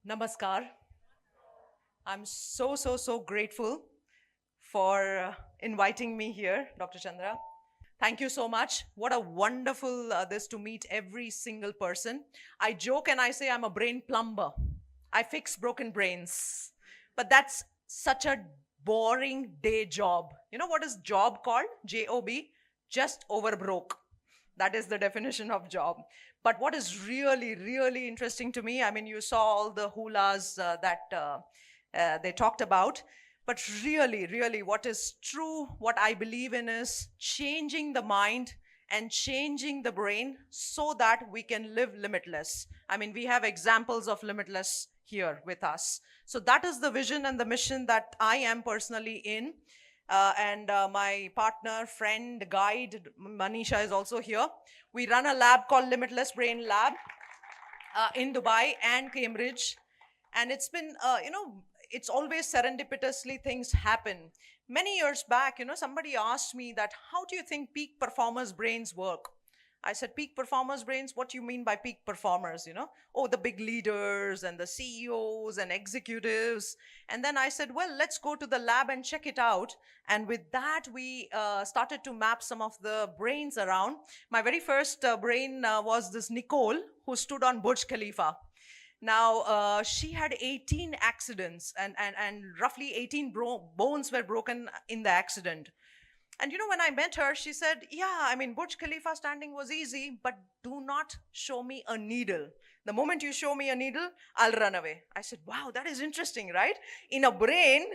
Namaskar. I'm so grateful for inviting me here, Dr. Chandra. Thank you so much. What a wonderful this to meet every single person. I joke and I say I'm a brain plumber. I fix broken brains. But that's such a boring day job. You know what is job called? Job? Just over broke. That is the definition of job. But what is really interesting to me, I mean, you saw all the hulas that they talked about. But really, what is true, what I believe in is changing the mind and changing the brain so that we can live limitless. I mean, we have examples of limitless here with us. So that is the vision and the mission that I am personally in. And my partner, friend, guide, Manisha is also here. We run a lab called Limitless Brain Lab in Dubai and Cambridge. And it's been, it's always serendipitously things happen. Many years back, somebody asked me that, how do you think peak performers' brains work? I said, peak performers' brains, what do you mean by peak performers, Oh, the big leaders and the CEOs and executives. And then I said, well, let's go to the lab and check it out. And with that, we started to map some of the brains around. My very first brain was this Nicole, who stood on Burj Khalifa. Now, she had 18 accidents and roughly 18 bones were broken in the accident. And when I met her, she said, yeah, I mean, Burj Khalifa standing was easy, but do not show me a needle. The moment you show me a needle, I'll run away. I said, wow, that is interesting, right? In a brain,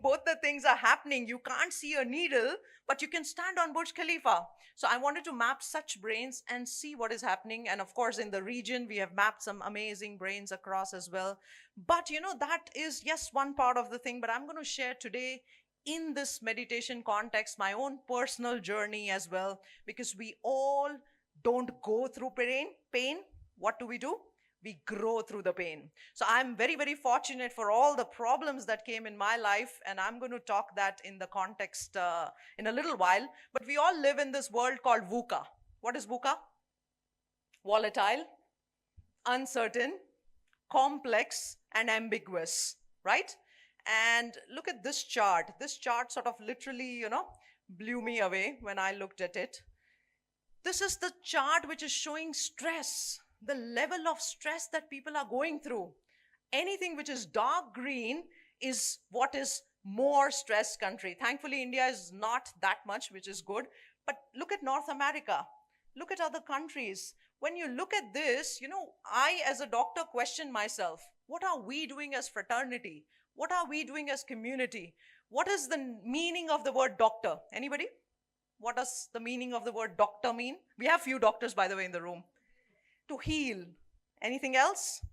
both the things are happening. You can't see a needle, but you can stand on Burj Khalifa. So I wanted to map such brains and see what is happening. And of course, in the region, we have mapped some amazing brains across as well. But that is, yes, one part of the thing, but I'm going to share today in this meditation context, my own personal journey as well, because we all don't go through pain. What do? We grow through the pain. So I'm very fortunate for all the problems that came in my life, and I'm going to talk that in the context in a little while. But we all live in this world called VUCA. What is VUCA? Volatile, uncertain, complex, and ambiguous, right? And look at this chart. This chart sort of literally, blew me away when I looked at it. This is the chart which is showing stress, the level of stress that people are going through. Anything which is dark green is what is more stress country. Thankfully, India is not that much, which is good. But look at North America. Look at other countries. When you look at this, I as a doctor question myself, what are we doing as fraternity? What are we doing as community? What is the meaning of the word doctor? Anybody? What does the meaning of the word doctor mean? We have few doctors, by the way, in the room. To heal. Anything else?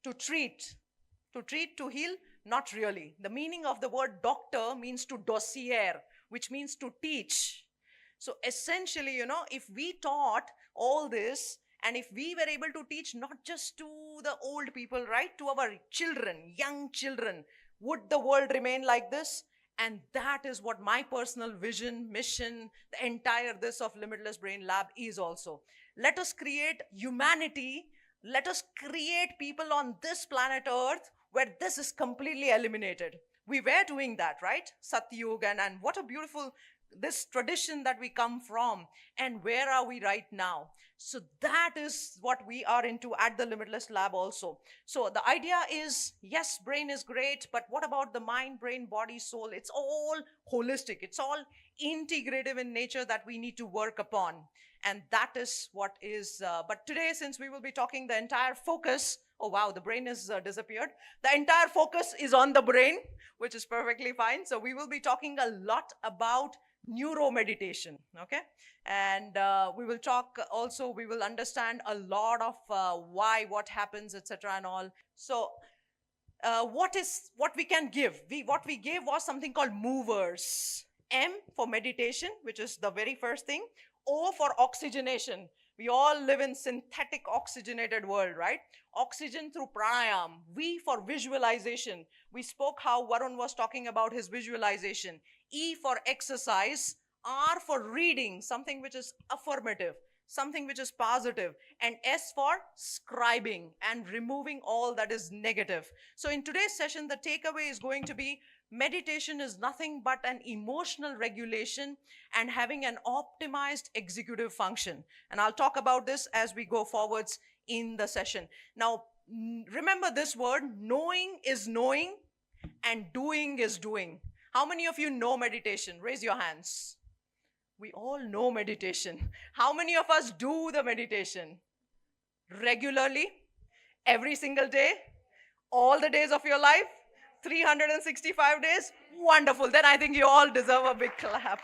To treat. To heal? Not really. The meaning of the word doctor means to dossier, which means to teach. So essentially, if we taught all this, and if we were able to teach not just to the old people, right, to our children, young children, would the world remain like this? And that is what my personal vision, mission, the entire this of Limitless Brain Lab is also. Let us create humanity. Let us create people on this planet Earth where this is completely eliminated. We were doing that, right? Satyug, and what a beautiful this tradition that we come from, and where are we right now? So that is what we are into at the Limitless Lab also. So the idea is, yes, brain is great, but what about the mind, brain, body, soul? It's all holistic. It's all integrative in nature that we need to work upon. And that is what is, but today, since we will be talking the entire focus, oh wow, the brain has disappeared. The entire focus is on the brain, which is perfectly fine. So we will be talking a lot about neuro meditation, okay? And we will talk also, we will understand a lot of why, what happens, etc. and all. So what we can give? What we gave was something called movers. M for meditation, which is the very first thing. O for oxygenation. We all live in synthetic oxygenated world, right? Oxygen through pranayam. V for visualization. We spoke how Varun was talking about his visualization. E for exercise. R for reading, something which is affirmative, something which is positive, and S for scribing and removing all that is negative. So in today's session, the takeaway is going to be meditation is nothing but an emotional regulation and having an optimized executive function. And I'll talk about this as we go forwards in the session. Now, remember this word, knowing is knowing and doing is doing. How many of you know meditation? Raise your hands. We all know meditation. How many of us do the meditation? Regularly? Every single day? All the days of your life? 365 days? Wonderful. Then I think you all deserve a big clap.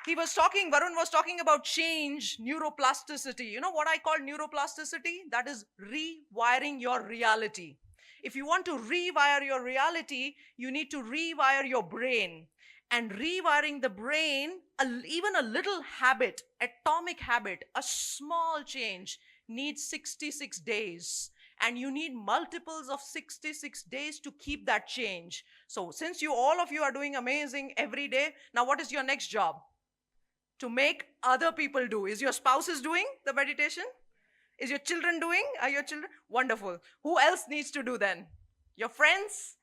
Varun was talking about change, neuroplasticity. You know what I call neuroplasticity? That is rewiring your reality. If you want to rewire your reality, you need to rewire your brain. And rewiring the brain, even a little habit, atomic habit, a small change needs 66 days. And you need multiples of 66 days to keep that change. So since all of you are doing amazing every day, now what is your next job? To make other people do. Is your spouse doing the meditation? Is your children doing? Are your children? Wonderful. Who else needs to do then? Your friends?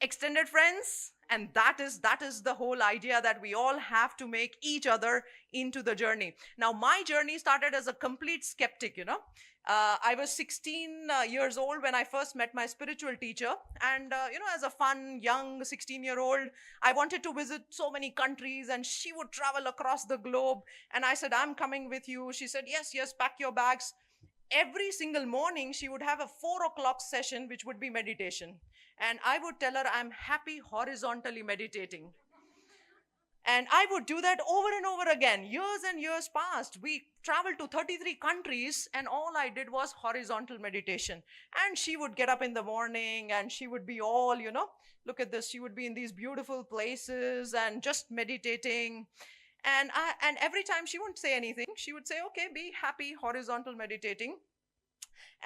Extended friends? And that is the whole idea, that we all have to make each other into the journey. Now, my journey started as a complete skeptic, you know. I was 16 years old when I first met my spiritual teacher. And, as a fun, young 16-year-old, I wanted to visit so many countries, and she would travel across the globe. And I said, I'm coming with you. She said, yes, pack your bags. Every single morning, she would have a 4 o'clock session, which would be meditation. And I would tell her, I'm happy horizontally meditating. And I would do that over and over again. Years and years passed. We traveled to 33 countries, and all I did was horizontal meditation. And she would get up in the morning, and she would be all, look at this. She would be in these beautiful places and just meditating. And every time she wouldn't say anything, she would say, okay, be happy, horizontal meditating.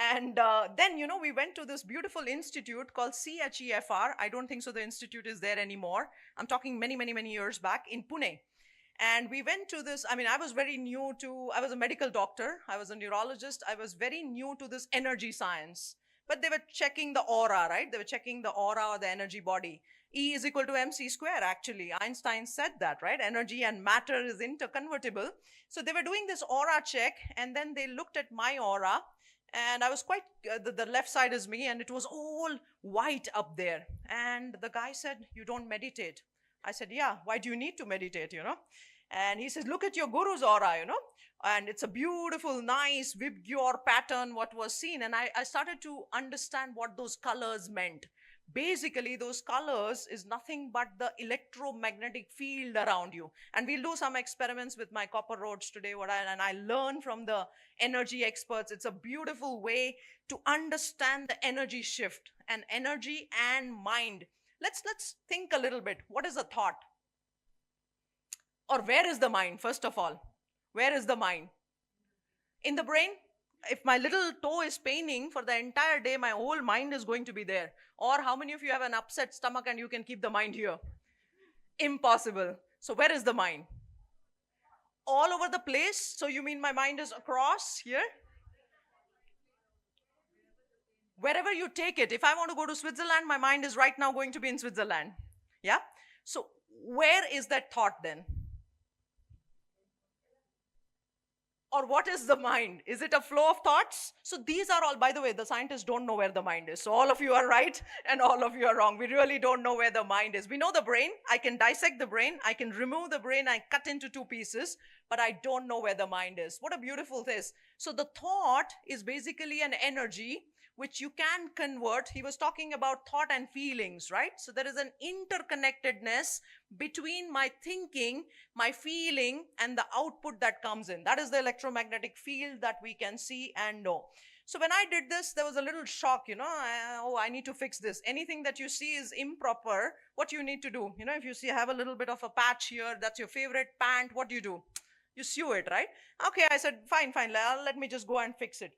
And then, we went to this beautiful institute called CHEFR. I don't think so the institute is there anymore. I'm talking many, many, many years back in Pune. And we went to this, I was very new to, I was a medical doctor. I was a neurologist. I was very new to this energy science. But they were checking the aura, right? They were checking the aura or the energy body. E is equal to mc square, actually. Einstein said that, right? Energy and matter is interconvertible. So they were doing this aura check, and then they looked at my aura. And I was quite, the left side is me, and it was all white up there. And the guy said, you don't meditate. I said, yeah, why do you need to meditate, And he says, look at your guru's aura, And it's a beautiful, nice Vibgyor pattern, what was seen. And I started to understand what those colors meant. Basically, those colors is nothing but the electromagnetic field around you. And we'll do some experiments with my copper rods today, and I learn from the energy experts. It's a beautiful way to understand the energy shift, and energy and mind. Let's think a little bit. What is a thought? Or where is the mind, first of all? Where is the mind? In the brain? If my little toe is paining for the entire day, my whole mind is going to be there. Or how many of you have an upset stomach and you can keep the mind here? Impossible. So where is the mind? All over the place. So you mean my mind is across here? Wherever you take it. If I want to go to Switzerland, my mind is right now going to be in Switzerland. Yeah? So where is that thought then? Or what is the mind? Is it a flow of thoughts? So these are all, by the way, the scientists don't know where the mind is. So all of you are right and all of you are wrong. We really don't know where the mind is. We know the brain. I can dissect the brain. I can remove the brain. I cut into 2 pieces, but I don't know where the mind is. What a beautiful thing. So the thought is basically an energy which you can convert. He was talking about thought and feelings, right? So there is an interconnectedness between my thinking, my feeling, and the output that comes in. That is the electromagnetic field that we can see and know. So when I did this, there was a little shock, I need to fix this. Anything that you see is improper, what you need to do? If you see I have a little bit of a patch here, that's your favorite pant, what do? You sew it, right? Okay, I said, fine, let me just go and fix it.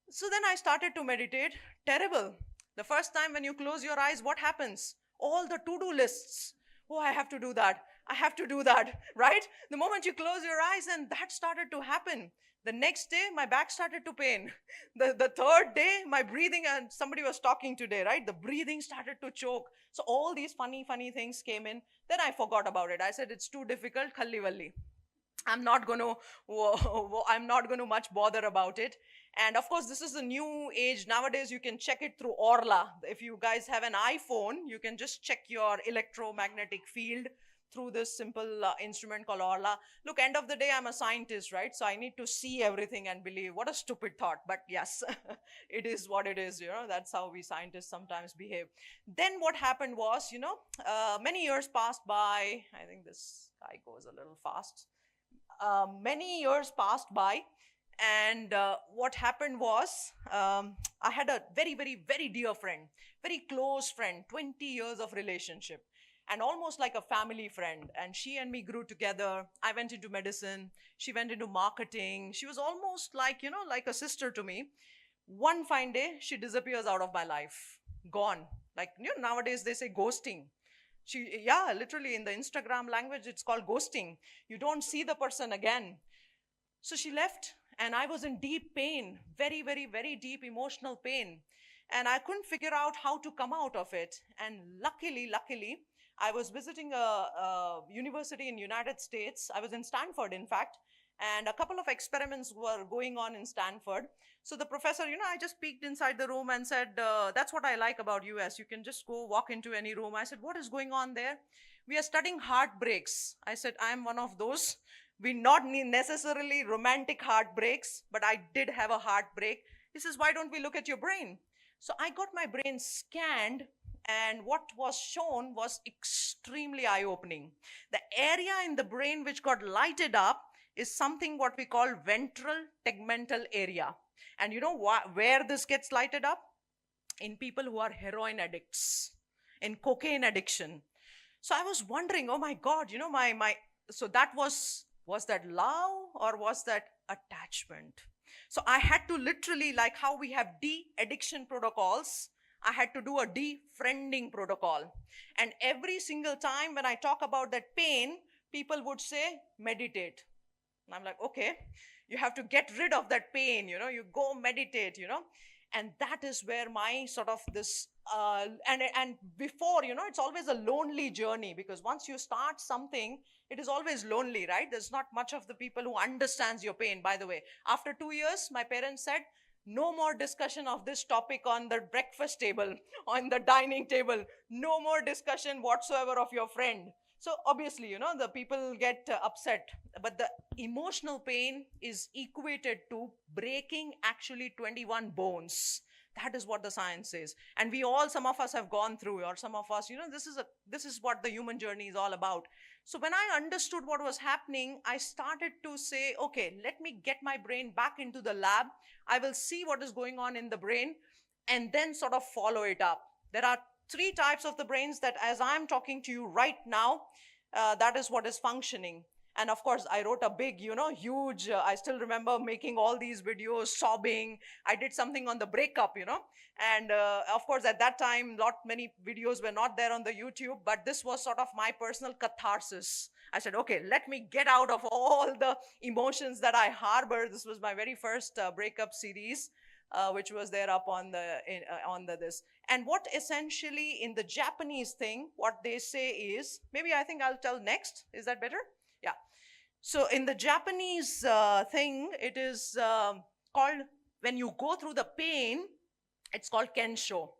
So then I started to meditate. Terrible. The first time when you close your eyes, what happens? All the to-do lists. Oh, I have to do that. I have to do that, right? The moment you close your eyes, and that started to happen. The next day, my back started to pain. The third day, my breathing, and somebody was talking today, right? The breathing started to choke. So all these funny things came in. Then I forgot about it. I said, it's too difficult, khalli walli. I'm not going to I'm not going to much bother about it. And of course, this is a new age. Nowadays, you can check it through Orla. If you guys have an iPhone, you can just check your electromagnetic field through this simple instrument called Orla. Look, end of the day, I'm a scientist, right? So I need to see everything and believe. What a stupid thought. But yes, it is what it is. That's how we scientists sometimes behave. Then what happened was, many years passed by. I think this guy goes a little fast. Many years passed by, and what happened was, I had a very dear friend, very close friend, 20 years of relationship, and almost like a family friend. And she and me grew together. I went into medicine, she went into marketing. She was almost like, like a sister to me. One fine day, she disappears out of my life, gone. Like, nowadays they say ghosting. Yeah, literally in the Instagram language, it's called ghosting. You don't see the person again. So she left, and I was in deep pain, very deep emotional pain. And I couldn't figure out how to come out of it. And luckily, I was visiting a university in United States. I was in Stanford, in fact, and a couple of experiments were going on in Stanford. So the professor, I just peeked inside the room and said, that's what I like about US. You can just go walk into any room. I said, what is going on there? We are studying heartbreaks. I said, I'm one of those. We not need necessarily romantic heartbreaks, but I did have a heartbreak. He says, why don't we look at your brain? So I got my brain scanned, and what was shown was extremely eye-opening. The area in the brain which got lighted up is something what we call ventral tegmental area. And you know where this gets lighted up? In people who are heroin addicts, in cocaine addiction. So I was wondering, oh my God, so that was that love or was that attachment? So I had to literally, like how we have de-addiction protocols, I had to do a de-friending protocol. And every single time when I talk about that pain, people would say, meditate. And I'm like, okay, you have to get rid of that pain, you go meditate, and that is where my sort of this, and before, it's always a lonely journey, because once you start something, it is always lonely, right? There's not much of the people who understands your pain. By the way, after 2 years, my parents said, no more discussion of this topic on the breakfast table, on the dining table, no more discussion whatsoever of your friend. So obviously, the people get upset, but the emotional pain is equated to breaking actually 21 bones. That is what the science says. And some of us have gone through, or some of us, this is what the human journey is all about. So when I understood what was happening, I started to say, okay, let me get my brain back into the lab. I will see what is going on in the brain and then sort of follow it up. There are 3 types of the brains that, as I'm talking to you right now, that is what is functioning. And of course, I wrote a big, huge, I still remember making all these videos, sobbing. I did something on the breakup, and of course, at that time, not many videos were not there on the YouTube, but this was sort of my personal catharsis. I said, okay, let me get out of all the emotions that I harbor. This was my very first breakup series. Which was there up on this. And what essentially in the Japanese thing, what they say is, maybe I think I'll tell next. Is that better? Yeah. So in the Japanese thing, it is called, when you go through the pain, it's called kensho.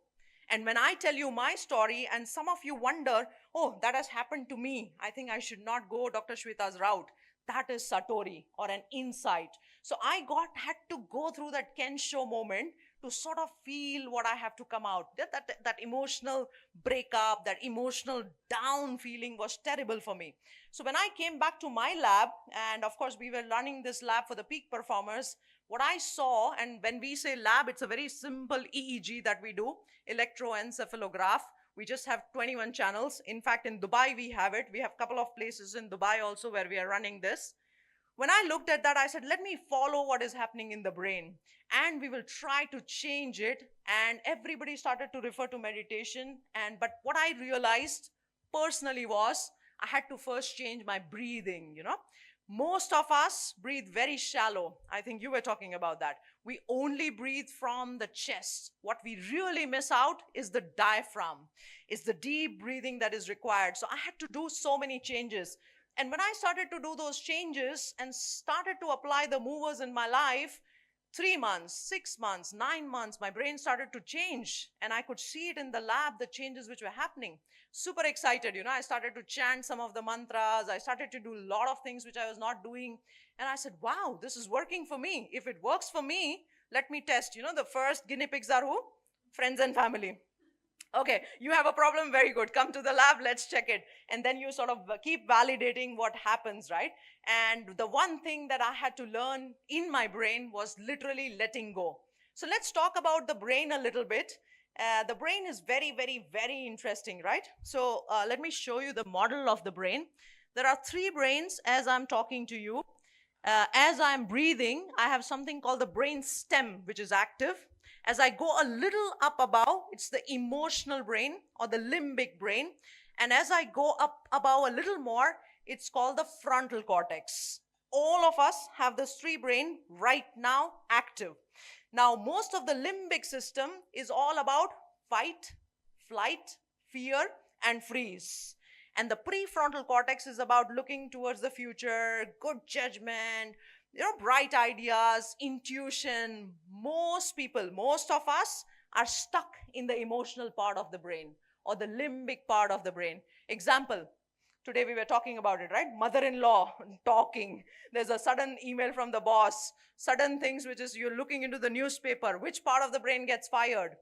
And when I tell you my story, and some of you wonder, oh, that has happened to me, I think I should not go Dr. Shweta's route. That is Satori, or an insight. So I had to go through that kensho moment to sort of feel what I have to come out. That emotional breakup, that emotional down feeling was terrible for me. So when I came back to my lab, and of course we were running this lab for the peak performers, what I saw, and when we say lab, it's a very simple EEG that we do, electroencephalograph. We just have 21 channels. In fact, in Dubai, we have it. We have a couple of places in Dubai also where we are running this. When I looked at that, I said, let me follow what is happening in the brain, and we will try to change it. And everybody started to refer to meditation. But what I realized personally was, I had to first change my breathing, Most of us breathe very shallow. I think you were talking about that. We only breathe from the chest. What we really miss out is the diaphragm. It's the deep breathing that is required. So I had to do so many changes. And when I started to do those changes and started to apply the movers in my life, 3 months, 6 months, 9 months, my brain started to change. And I could see it in the lab, the changes which were happening. Super excited, I started to chant some of the mantras. I started to do a lot of things which I was not doing. And I said, wow, this is working for me. If it works for me, let me test. The first guinea pigs are who? Friends and family. Okay, you have a problem, very good. Come to the lab, let's check it. And then you sort of keep validating what happens, right? And the one thing that I had to learn in my brain was literally letting go. So let's talk about the brain a little bit. The brain is very, very, very interesting, right? So let me show you the model of the brain. There are 3 brains as I'm talking to you. As I'm breathing, I have something called the brain stem, which is active. As I go a little up above, it's the emotional brain or the limbic brain. And as I go up above a little more, it's called the frontal cortex. All of us have this 3 brain right now active. Now, most of the limbic system is all about fight, flight, fear, and freeze. And the prefrontal cortex is about looking towards the future, good judgment, bright ideas, intuition. Most people, most of us are stuck in the emotional part of the brain or the limbic part of the brain. Example, today we were talking about it, right? Mother-in-law talking. There's a sudden email from the boss, sudden things which is you're looking into the newspaper. Which part of the brain gets fired?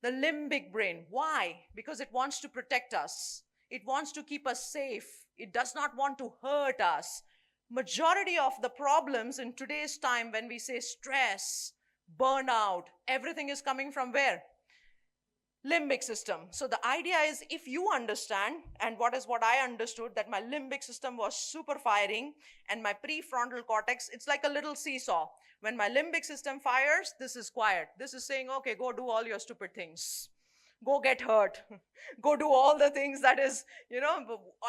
The limbic brain. Why? Because it wants to protect us. It wants to keep us safe. It does not want to hurt us. Majority of the problems in today's time when we say stress, burnout, everything is coming from where? Limbic system. So the idea is if you understand, and what I understood, that my limbic system was super firing and my prefrontal cortex, it's like a little seesaw. When my limbic system fires, this is quiet. This is saying, okay, go do all your stupid things. Go get hurt. Go do all the things that is,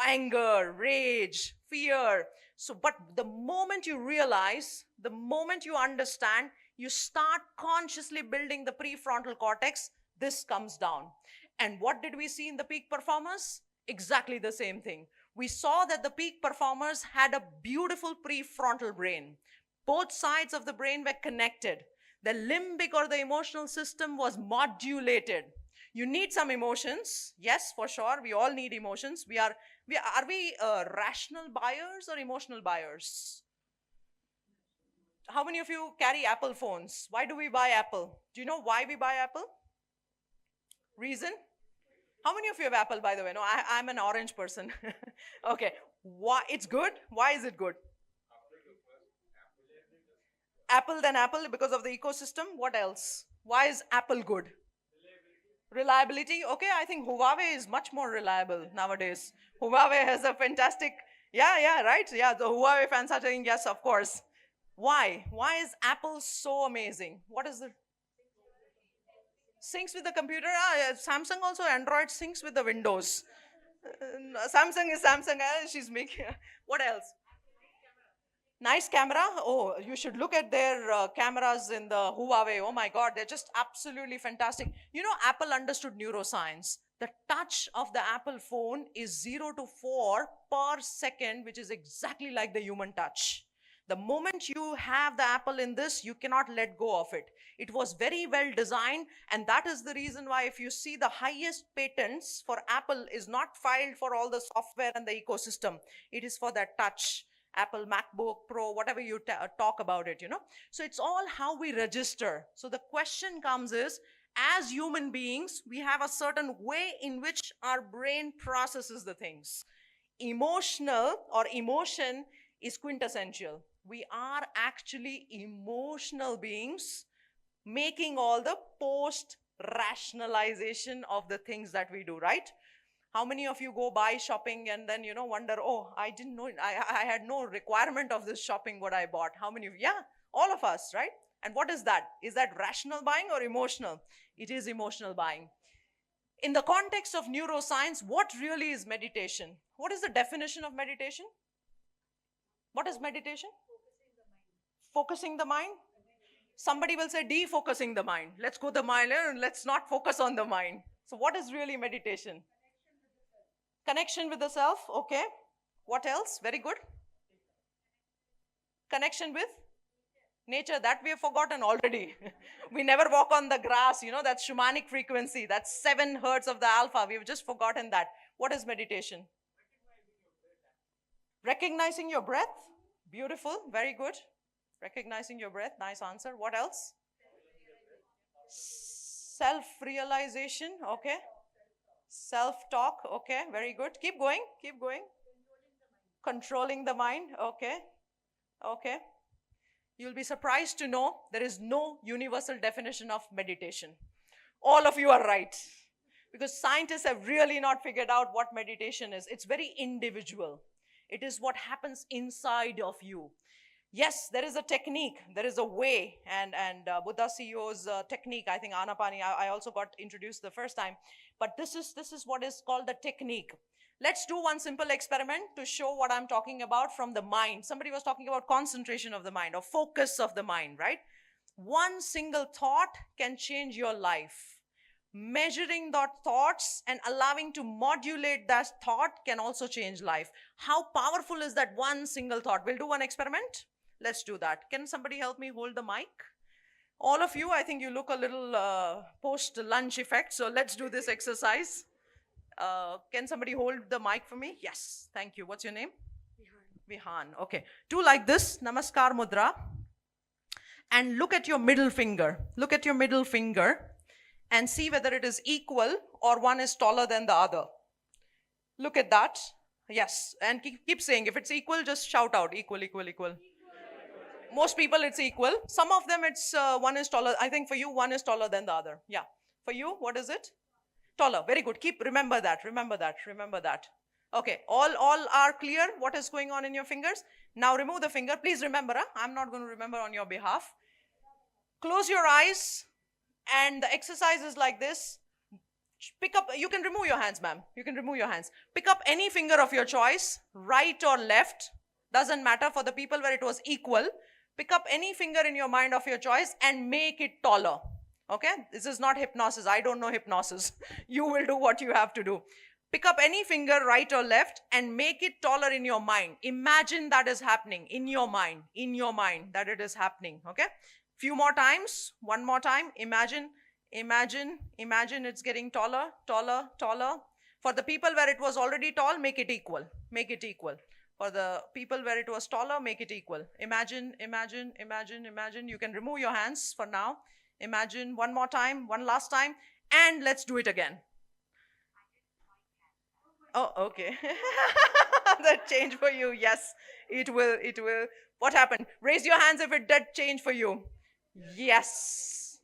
anger, rage, fear. So, but the moment you realize, the moment you understand, you start consciously building the prefrontal cortex, this comes down. And what did we see in the peak performers? Exactly the same thing. We saw that the peak performers had a beautiful prefrontal brain. Both sides of the brain were connected. The limbic or the emotional system was modulated. You need some emotions. Yes, for sure. We all need emotions. Are we rational buyers or emotional buyers? How many of you carry Apple phones? Why do we buy Apple? Do you know why we buy Apple? Reason? How many of you have Apple, by the way? No, I'm an orange person. Okay. Why? It's good? Why is it good? Apple then Apple because of the ecosystem. What else? Why is Apple good? Reliability. Okay, I think Huawei is much more reliable nowadays. Huawei has a fantastic, right? Yeah, the Huawei fans are saying yes, of course. Why? Why is Apple so amazing? What is the syncs with the computer? Samsung also, Android syncs with the Windows. Samsung is Samsung. She's making. What else? Nice camera. Oh, you should look at their cameras in the Huawei. Oh my God, they're just absolutely fantastic. Apple understood neuroscience. The touch of the Apple phone is 0 to 4 per second, which is exactly like the human touch. The moment you have the Apple in this, you cannot let go of it. It was very well designed, and that is the reason why if you see the highest patents for Apple is not filed for all the software and the ecosystem. It is for that touch. Apple MacBook Pro, whatever you talk about it, So it's all how we register. So the question comes is, as human beings, we have a certain way in which our brain processes the things. Emotional or emotion is quintessential. We are actually emotional beings making all the post-rationalization of the things that we do, right? How many of you go buy shopping and then, wonder, oh, I didn't know, I had no requirement of this shopping what I bought. How many of you? Yeah, all of us, right? And what is that? Is that rational buying or emotional? It is emotional buying. In the context of neuroscience, what really is meditation? What is the definition of meditation? What is meditation? Focusing the mind. Somebody will say defocusing the mind. Let's go the mind and let's not focus on the mind. So what is really meditation? Connection with the self. Okay. What else? Very good. Connection with nature. That we have forgotten already. We never walk on the grass. You know, that's shamanic frequency. That's 7 hertz of the alpha. We've just forgotten that. What is meditation? Recognizing your breath. Beautiful. Very good. Recognizing your breath. Nice answer. What else? Self-realization. Okay. Self-talk. Okay. Very good. Keep going. Keep going. Controlling the mind. Okay. Okay. You'll be surprised to know there is no universal definition of meditation. All of you are right. Because scientists have really not figured out what meditation is. It's very individual. It is what happens inside of you. Yes, there is a technique, there is a way, and Buddha CEO's technique, I think Anapani, I also got introduced the first time, but this is what is called the technique. Let's do one simple experiment to show what I'm talking about from the mind. Somebody was talking about concentration of the mind or focus of the mind, right? One single thought can change your life. Measuring the thoughts and allowing to modulate that thought can also change life. How powerful is that one single thought? We'll do one experiment. Let's do that. Can somebody help me hold the mic? All of you, I think you look a little post-lunch effect, so let's do this exercise. Can somebody hold the mic for me? Yes, thank you. What's your name? Vihan. Vihan, okay. Do like this, Namaskar Mudra. And look at your middle finger. Look at your middle finger and see whether it is equal or one is taller than the other. Look at that. Yes, and keep saying, if it's equal, just shout out, equal, equal, equal. Most people it's equal. Some of them it's one is taller. I think for you, one is taller than the other. Yeah. For you, what is it? Taller. Very good. Remember that. Remember that. Remember that. Okay. All are clear what is going on in your fingers. Now remove the finger. Please remember. I'm not going to remember on your behalf. Close your eyes. And the exercise is like this. Pick up. You can remove your hands, ma'am. You can remove your hands. Pick up any finger of your choice. Right or left. Doesn't matter. For the people where it was equal. Pick up any finger in your mind of your choice and make it taller. Okay? This is not hypnosis. I don't know hypnosis. You will do what you have to do. Pick up any finger, right or left, and make it taller in your mind. Imagine that is happening in your mind that it is happening. Okay? Few more times. One more time. Imagine it's getting taller, taller, taller. For the people where it was already tall, make it equal. Make it equal. For the people where it was taller, make it equal. Imagine. You can remove your hands for now. Imagine one more time, one last time, and let's do it again. Oh, okay. That changed for you. Yes, it will. What happened? Raise your hands if it did change for you. Yes.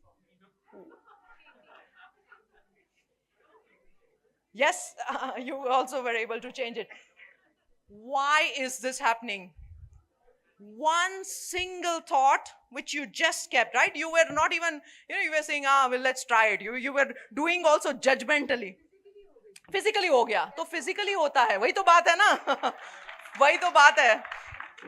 Yes, you also were able to change it. Why is this happening? One single thought which you just kept, right? You were not even, you were saying, well, let's try it. You were doing also judgmentally. Physically हो गया, तो physically होता है, वही तो बात है ना, वही तो बात है.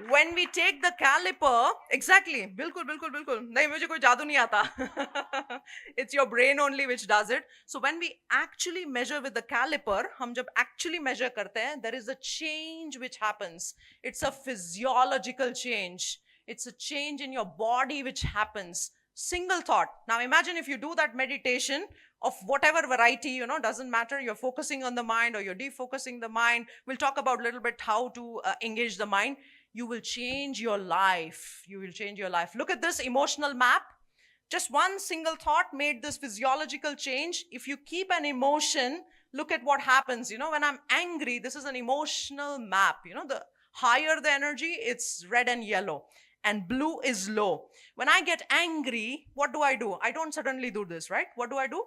When we take the caliper, exactly, बिल्कुल, नहीं मुझे कोई जादू नहीं आता. It's your brain only which does it. So when we actually measure with the caliper, हम जब actually measure करते हैं, there is a change which happens. It's a physiological change. It's a change in your body which happens. Single thought. Now imagine if you do that meditation of whatever variety, doesn't matter. You're focusing on the mind or you're defocusing the mind. We'll talk about a little bit how to engage the mind. You will change your life. You will change your life. Look at this emotional map. Just one single thought made this physiological change. If you keep an emotion, look at what happens. When I'm angry, this is an emotional map. The higher the energy, it's red and yellow. And blue is low. When I get angry, what do? I don't suddenly do this, right? What do?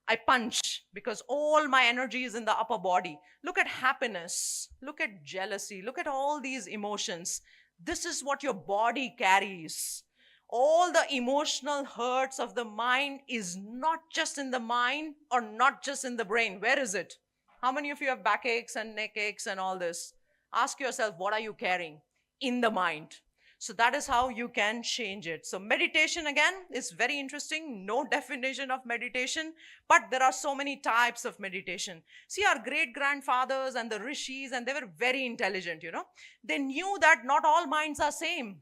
I punch because all my energy is in the upper body. Look at happiness. Look at jealousy. Look at all these emotions. This is what your body carries. All the emotional hurts of the mind is not just in the mind or not just in the brain. Where is it? How many of you have backaches and neck aches and all this? Ask yourself, what are you carrying? In the mind. So that is how you can change it. So meditation again is very interesting. No definition of meditation, but there are so many types of meditation. See, our great grandfathers and the rishis, and they were very intelligent, They knew that not all minds are same.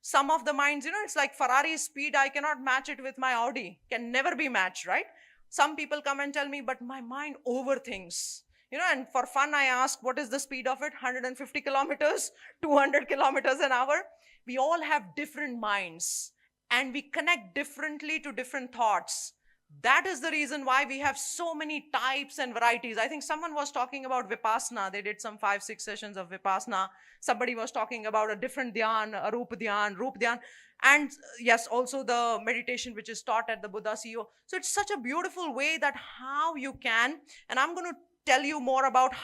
Some of the minds, it's like Ferrari's speed, I cannot match it with my Audi. Can never be matched, right? Some people come and tell me, but my mind overthinks. And for fun, I ask, what is the speed of it? 150 kilometers, 200 kilometers an hour? We all have different minds and we connect differently to different thoughts. That is the reason why we have so many types and varieties. I think someone was talking about Vipassana. They did some 5-6 sessions of Vipassana. Somebody was talking about a different dhyan, a Rup dhyan. And yes, also the meditation which is taught at the Buddha CEO. So it's such a beautiful way that how you can, and I'm going to tell you more about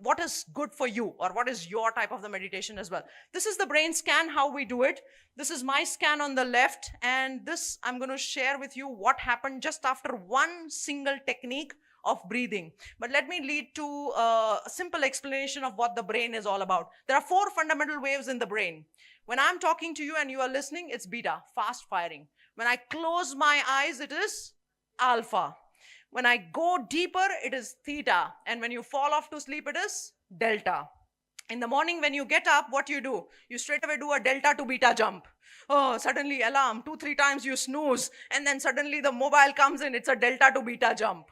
what is good for you or what is your type of the meditation as well. This is the brain scan, how we do it. This is my scan on the left, and this I'm going to share with you what happened just after one single technique of breathing. But let me lead to a simple explanation of what the brain is all about. There are 4 fundamental waves in the brain. When I'm talking to you and you are listening, it's beta, fast firing. When I close my eyes, it is alpha. When I go deeper, it is theta. And when you fall off to sleep, it is delta. In the morning, when you get up, what you do? You straight away do a delta to beta jump. Oh, suddenly alarm, 2-3 times you snooze. And then suddenly the mobile comes in, it's a delta to beta jump.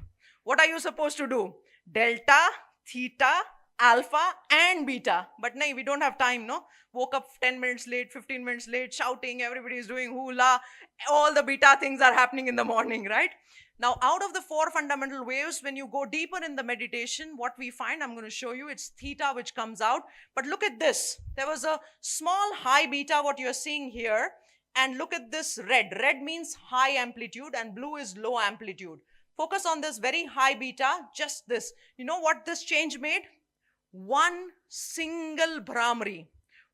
What are you supposed to do? Delta, theta, alpha and beta. But no, we don't have time, no? Woke up 10 minutes late, 15 minutes late, shouting, everybody is doing hula. All the beta things are happening in the morning, right? Now, out of the 4 fundamental waves, when you go deeper in the meditation, what we find, I'm going to show you, it's theta which comes out. But look at this. There was a small high beta, what you're seeing here. And look at this red. Red means high amplitude and blue is low amplitude. Focus on this very high beta, just this. You know what this change made? One single Brahmari.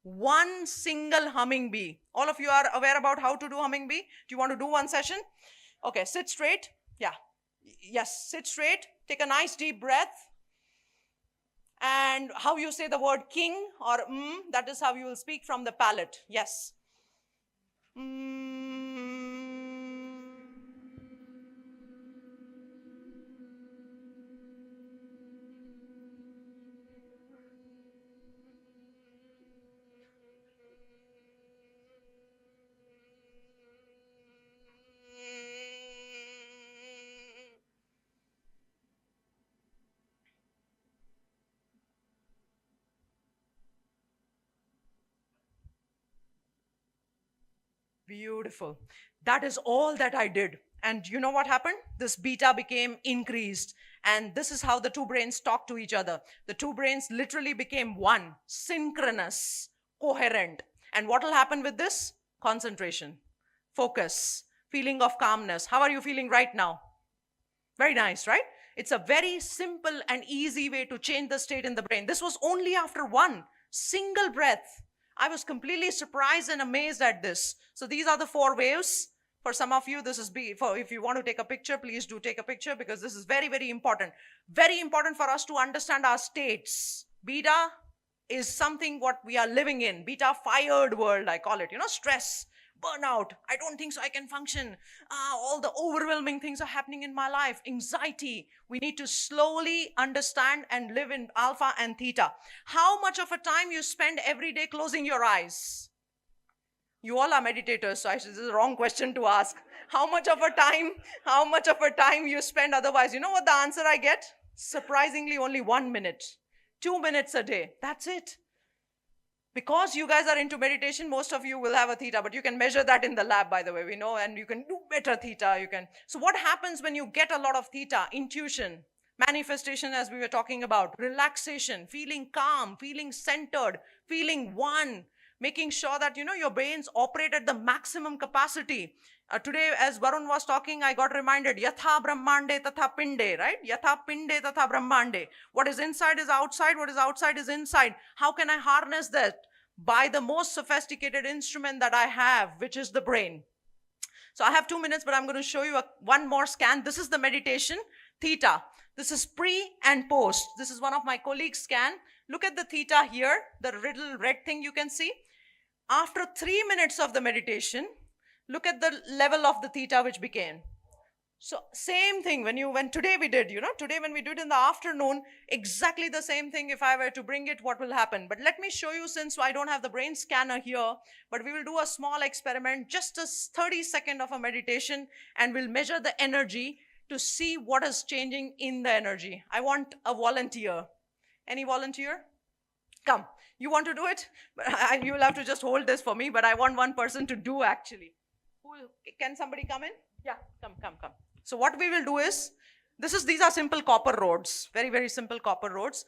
One single humming bee. All of you are aware about how to do humming bee? Do you want to do one session? Okay, sit straight. Yeah. Yes, sit straight. Take a nice deep breath. And how you say the word king or that is how you will speak from the palate. Yes. Beautiful. That is all that I did. And you know what happened? This beta became increased. And this is how the 2 brains talk to each other. The 2 brains literally became one, synchronous, coherent. And what will happen with this? Concentration, focus, feeling of calmness. How are you feeling right now? Very nice, right? It's a very simple and easy way to change the state in the brain. This was only after one single breath. I was completely surprised and amazed at this. So these are the 4 waves. For some of you, this is if you want to take a picture, please do take a picture because this is very, very important. Very important for us to understand our states. Beta is something what we are living in. Beta fired world, I call it. Stress, burnout. I don't think so I can function. All the overwhelming things are happening in my life. Anxiety. We need to slowly understand and live in alpha and theta. How much of a time you spend every day closing your eyes? You all are meditators, so this is the wrong question to ask. How much of a time you spend otherwise? You know what the answer I get? Surprisingly, only 1 minute. 2 minutes a day. That's it. Because you guys are into meditation, most of you will have a theta, but you can measure that in the lab, by the way, we know, and you can do better theta. So what happens when you get a lot of theta? Intuition, manifestation, as we were talking about, relaxation, feeling calm, feeling centered, feeling one, making sure that, your brains operate at the maximum capacity. Today, as Varun was talking, I got reminded, yatha brahmande tatha pinde, right? Yatha pinde tatha brahmande. What is inside is outside, what is outside is inside. How can I harness that? by the most sophisticated instrument that I have, which is the brain. So I have 2 minutes, but I'm going to show you one more scan. This is the meditation, theta. This is pre and post. This is one of my colleagues' scan. Look at the theta here, the little red thing you can see. After 3 minutes of the meditation, look at the level of the theta which became. So same thing when today we did, today when we did in the afternoon, exactly the same thing. If I were to bring it, what will happen? But let me show you, since I don't have the brain scanner here, but we will do a small experiment, just a 30-second of a meditation, and we'll measure the energy to see what is changing in the energy. I want a volunteer. Any volunteer? Come. You want to do it? You will have to just hold this for me, but I want one person to do actually. Can somebody come in? Yeah, come. So what we will do is, these are simple copper rods, very, very simple copper rods.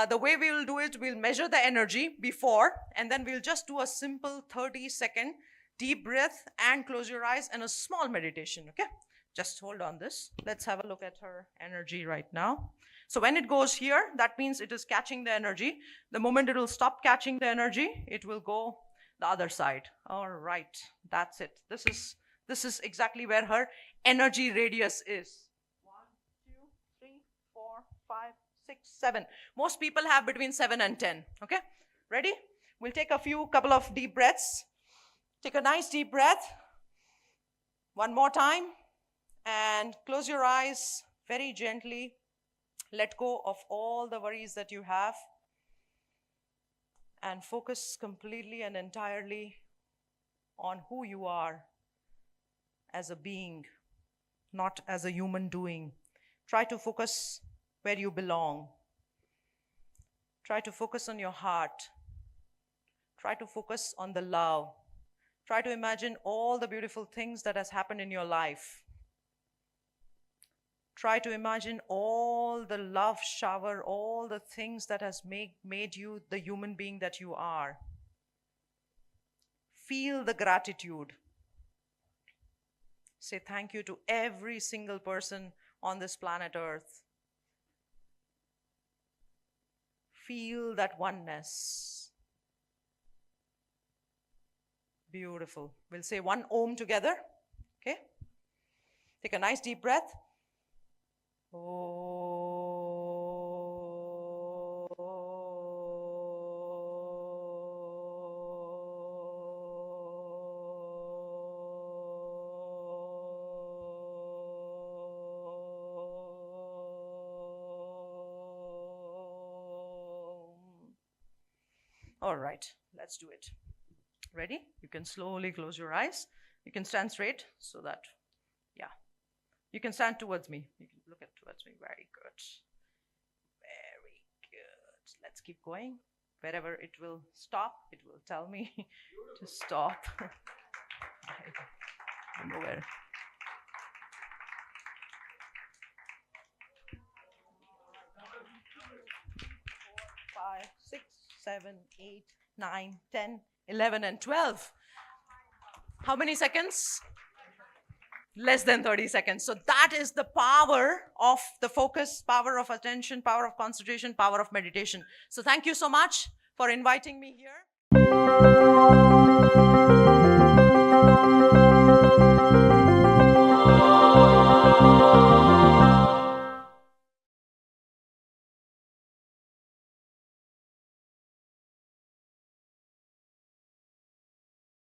The way we will do it, we'll measure the energy before, and then we'll just do a simple 30-second deep breath and close your eyes and a small meditation, okay? Just hold on this. Let's have a look at her energy right now. So when it goes here, that means it is catching the energy. The moment it will stop catching the energy, it will go the other side. All right, that's it. This is exactly where her energy radius is. 1, 2, 3, 4, 5, 6, 7. Most people have between 7 and 10. Okay, ready? We'll take a couple of deep breaths. Take a nice deep breath. One more time. And close your eyes very gently. Let go of all the worries that you have. And focus completely and entirely on who you are as a being, not as a human doing. Try to focus where you belong. Try to focus on your heart. Try to focus on the love. Try to imagine all the beautiful things that has happened in your life. Try to imagine all the love shower, all the things that has made you the human being that you are. Feel the gratitude. Say thank you to every single person on this planet Earth. Feel that oneness. Beautiful. We'll say one Om together. Okay? Take a nice deep breath. All right, let's do it. Ready? You can slowly close your eyes. You can stand straight so that, yeah. You can stand towards me. You can look towards me. Very good. Very good. Let's keep going. Wherever it will stop, it will tell me to stop. I don't know where. 5, 6, 7, 8, 9, 10, 11, and 12. How many seconds? Less than 30 seconds. So that is the power of the focus, power of attention, power of concentration, power of meditation. So thank you so much for inviting me here.